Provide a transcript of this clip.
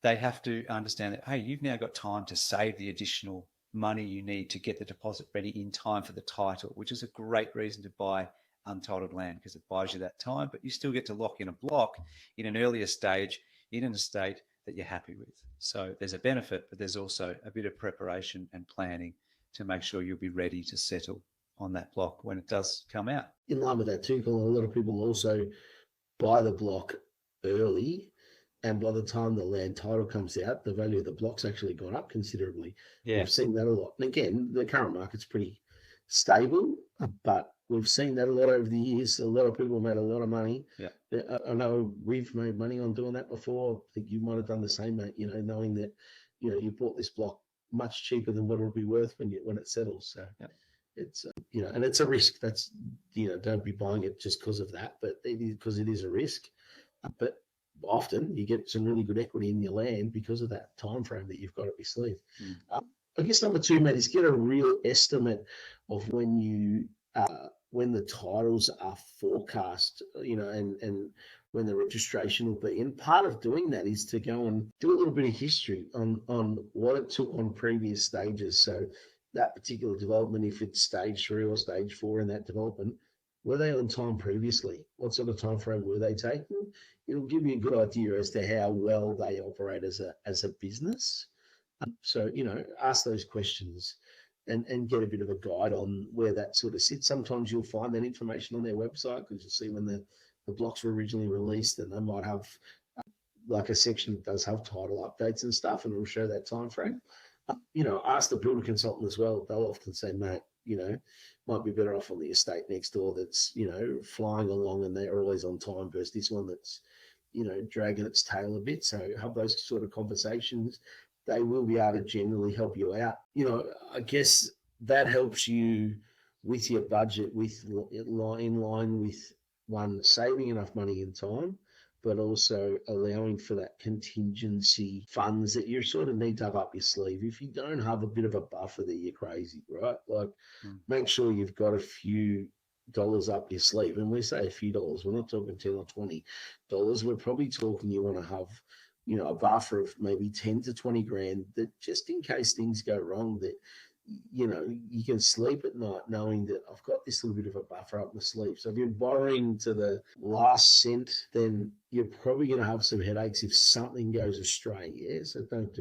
they have to understand that, hey, you've now got time to save the additional money you need to get the deposit ready in time for the title, which is a great reason to buy untitled land because it buys you that time, but you still get to lock in a block in an earlier stage in an estate that you're happy with. So there's a benefit, but there's also a bit of preparation and planning to make sure you'll be ready to settle on that block when it does come out. In line with that too, Colin, a lot of people also buy the block early, and by the time the land title comes out, the value of the block's actually gone up considerably. Yeah. We've seen that a lot. And again, the current market's pretty stable, but we've seen that a lot over the years. A lot of people made a lot of money. Yeah. I know we've made money on doing that before. I think you might have done the same, mate, knowing that, you bought this block much cheaper than what it'll be worth when it settles. So yeah. It's, and it's a risk. That's, don't be buying it just because of that, but because it is a risk. But often you get some really good equity in your land because of that time frame that you've got up your sleeve. I guess number two, mate, is get a real estimate of when the titles are forecast, and when the registration will be. And part of doing that is to go and do a little bit of history on what it took on previous stages. So that particular development, if it's stage 3 or stage 4 in that development, were they on time previously? What sort of time frame were they taking? It'll give you a good idea as to how well they operate as a business. So, ask those questions and get a bit of a guide on where that sort of sits. Sometimes you'll find that information on their website because you'll see when the blocks were originally released, and they might have like a section that does have title updates and stuff, and it'll show that time frame. Ask the builder consultant as well. They'll often say, mate, might be better off on the estate next door that's, flying along and they're always on time versus this one that's, dragging its tail a bit. So have those sort of conversations. They will be able to generally help you out. I guess that helps you with your budget, in line with one, saving enough money and time, but also allowing for that contingency funds that you sort of need to have up your sleeve. If you don't have a bit of a buffer there, you're crazy, right? Like, make sure you've got a few dollars up your sleeve. And we say a few dollars, we're not talking $10 or $20. We're probably talking you want to have, a buffer of maybe 10 to 20 grand that just in case things go wrong, that you can sleep at night knowing that I've got this little bit of a buffer up my sleeve. So if you're borrowing to the last cent, then you're probably going to have some headaches if something goes astray. Yeah, so don't do